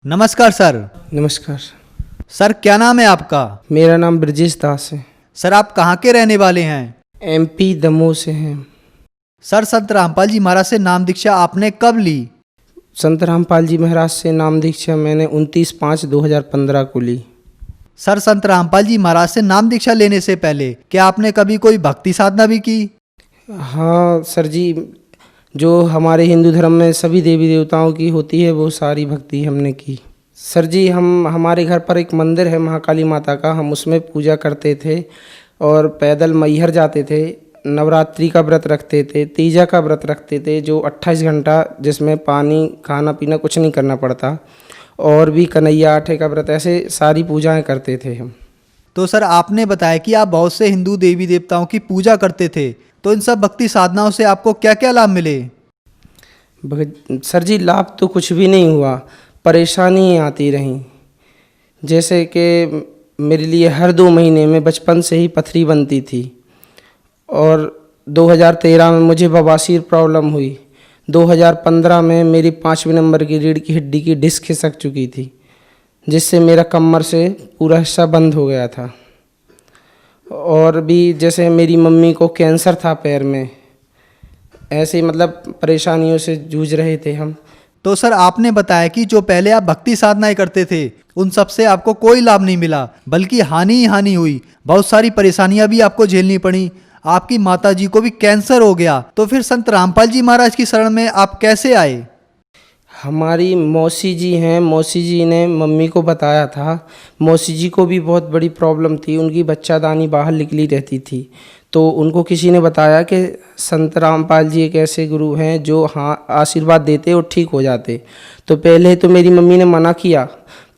नमस्कार सर। नमस्कार। सर क्या नाम है आपका? मेरा नाम ब्रजेश दास है। सर आप कहाँ के रहने वाले हैं? एमपी दमोह से हैं। सर संत रामपाल जी महाराज से नाम दीक्षा आपने कब ली? संत रामपाल जी महाराज से नाम दीक्षा मैंने 29/5/2015 को ली। सर संत रामपाल जी महाराज से नाम दीक्षा लेने से पहले क्या आपने कभी कोई भक्ति साधना भी की? हाँ सर जी, जो हमारे हिंदू धर्म में सभी देवी देवताओं की होती है वो सारी भक्ति हमने की। सर जी, हमारे घर पर एक मंदिर है महाकाली माता का, हम उसमें पूजा करते थे और पैदल मैहर जाते थे। नवरात्रि का व्रत रखते थे, तीजा का व्रत रखते थे जो 28 घंटा, जिसमें पानी खाना पीना कुछ नहीं करना पड़ता, और भी कन्हैया आठे का व्रत, ऐसे सारी पूजाएं करते थे हम। तो सर आपने बताया कि आप बहुत से हिंदू देवी देवताओं की पूजा करते थे, तो इन सब भक्ति साधनाओं से आपको क्या क्या लाभ मिले? सर जी, लाभ तो कुछ भी नहीं हुआ, परेशानी आती रहीं। जैसे कि मेरे लिए हर 2 महीने में बचपन से ही पथरी बनती थी, और 2013 में मुझे बवासीर प्रॉब्लम हुई। 2015 में मेरी 5वें नंबर की रीढ़ की हड्डी की डिस्क खिसक चुकी थी, जिससे मेरा कमर से पूरा हिस्सा बंद हो गया था। और भी जैसे मेरी मम्मी को कैंसर था पैर में, ऐसे मतलब परेशानियों से जूझ रहे थे हम। तो सर आपने बताया कि जो पहले आप भक्ति साधनाएं करते थे उन सब से आपको कोई लाभ नहीं मिला, बल्कि हानि ही हानि हुई। बहुत सारी परेशानियां भी आपको झेलनी पड़ी, आपकी माता जी को भी कैंसर हो गया। तो फिर संत रामपाल जी महाराज की शरण में आप कैसे आए? हमारी मौसी जी हैं, मौसी जी ने मम्मी को बताया था। मौसी जी को भी बहुत बड़ी प्रॉब्लम थी, उनकी बच्चादानी बाहर निकली रहती थी। तो उनको किसी ने बताया कि संत रामपाल जी एक ऐसे गुरु हैं जो हाँ आशीर्वाद देते और ठीक हो जाते। तो पहले तो मेरी मम्मी ने मना किया,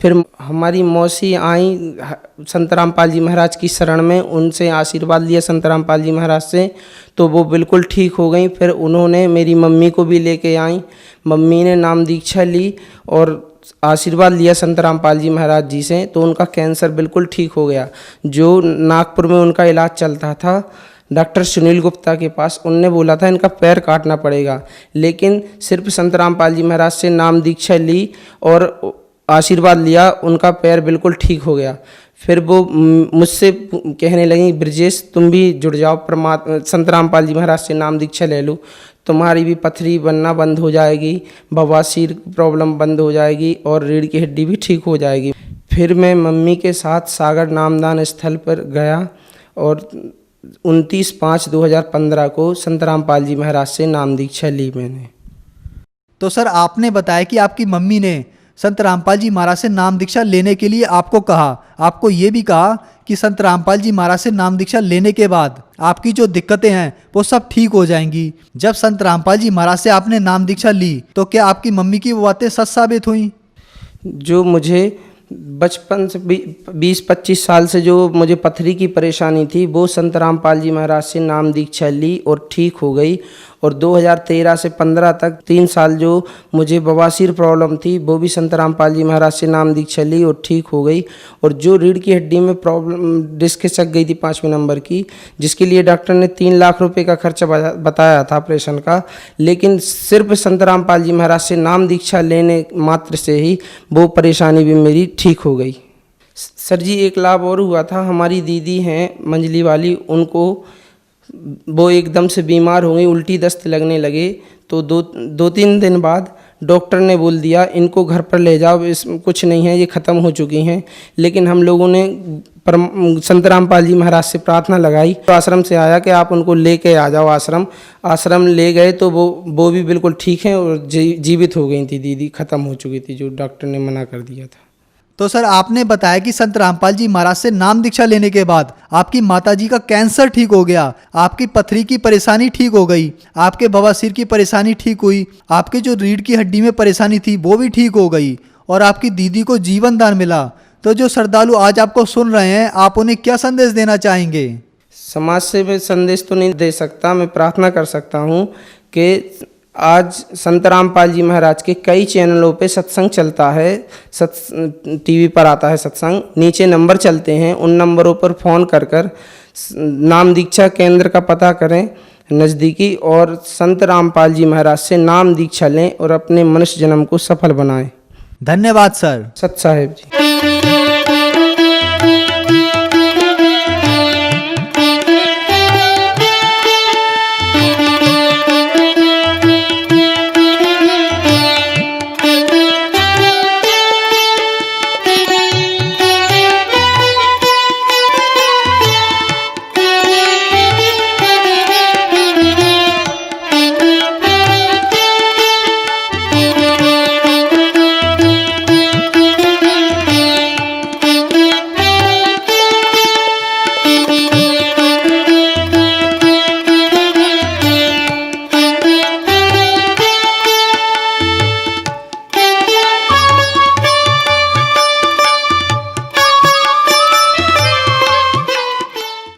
फिर हमारी मौसी आई संत रामपाल जी महाराज की शरण में, उनसे आशीर्वाद लिया संत रामपाल जी महाराज से, तो वो बिल्कुल ठीक हो गई। फिर उन्होंने मेरी मम्मी को भी लेके आई, मम्मी ने नाम दीक्षा ली और आशीर्वाद लिया संत रामपाल जी महाराज जी से, तो उनका कैंसर बिल्कुल ठीक हो गया। जो नागपुर में उनका इलाज चलता था डॉक्टर सुनील गुप्ता के पास, उनने बोला था इनका पैर काटना पड़ेगा, लेकिन सिर्फ संत रामपाल जी महाराज से नाम दीक्षा ली और आशीर्वाद लिया, उनका पैर बिल्कुल ठीक हो गया। फिर वो मुझसे कहने लगी, ब्रजेश तुम भी जुड़ जाओ, संत रामपाल जी महाराज से नाम दीक्षा ले लो, तुम्हारी भी पथरी बनना बंद हो जाएगी, बवासीर प्रॉब्लम बंद हो जाएगी और रीढ़ की हड्डी भी ठीक हो जाएगी। फिर मैं मम्मी के साथ सागर नामदान स्थल पर गया और 29/5/2015 को संत रामपाल जी महाराज से नाम दीक्षा ली मैंने। तो सर आपने बताया कि आपकी मम्मी ने संत रामपाल जी महाराज से नाम दीक्षा लेने के लिए आपको कहा, आपको ये भी कहा कि संत रामपाल जी महाराज से नाम दीक्षा लेने के बाद आपकी जो दिक्कतें हैं वो सब ठीक हो जाएंगी। जब संत रामपाल जी महाराज से आपने नाम दीक्षा ली तो क्या आपकी मम्मी की वो बातें सच साबित हुई? जो मुझे बचपन से 20-25 साल से जो मुझे पथरी की परेशानी थी, वो संत रामपाल जी महाराज से नाम दीक्षा ली और ठीक हो गई। और 2013 से 15 तक 3 साल जो मुझे बवासीर प्रॉब्लम थी, वो भी संत रामपाल जी महाराज से नाम दीक्षा ली और ठीक हो गई। और जो रीढ़ की हड्डी में प्रॉब्लम डिस्क खिसक गई थी 5वें नंबर की, जिसके लिए डॉक्टर ने 3 लाख रुपए का खर्चा बताया था ऑपरेशन का, लेकिन सिर्फ संत रामपाल जी महाराज से नाम दीक्षा लेने मात्र से ही वो परेशानी भी मेरी ठीक हो गई। सर जी, एक लाभ और हुआ था। हमारी दीदी हैं मंजली वाली, उनको वो एकदम से बीमार हो गई, उल्टी दस्त लगने लगे। तो 2-3 दिन बाद डॉक्टर ने बोल दिया इनको घर पर ले जाओ, इस कुछ नहीं है, ये ख़त्म हो चुकी हैं। लेकिन हम लोगों ने संत रामपाल जी महाराज से प्रार्थना लगाई, तो आश्रम से आया कि आप उनको लेके आ जाओ आश्रम ले गए, तो वो भी बिल्कुल ठीक हैं और जीवित हो गई थी दीदी, ख़त्म हो चुकी थी जो डॉक्टर ने मना कर दिया था। तो सर आपने बताया कि संत रामपाल जी महाराज से नाम दीक्षा लेने के बाद आपकी माताजी का कैंसर ठीक हो गया, आपकी पथरी की परेशानी ठीक हो गई, आपके बवासीर की परेशानी ठीक हुई, आपके जो रीढ़ की हड्डी में परेशानी थी वो भी ठीक हो गई और आपकी दीदी को जीवन दान मिला। तो जो श्रद्धालु आज आपको सुन रहे हैं, आप उन्हें क्या संदेश देना चाहेंगे? समाज से मैं संदेश तो नहीं दे सकता, मैं प्रार्थना कर सकता हूँ कि आज संत रामपाल जी महाराज के कई चैनलों पे सत्संग चलता है, टीवी पर आता है सत्संग, नीचे नंबर चलते हैं, उन नंबरों पर फ़ोन कर नाम दीक्षा केंद्र का पता करें नज़दीकी, और संत रामपाल जी महाराज से नाम दीक्षा लें और अपने मनुष्य जन्म को सफल बनाएं। धन्यवाद सर। सत साहेब जी।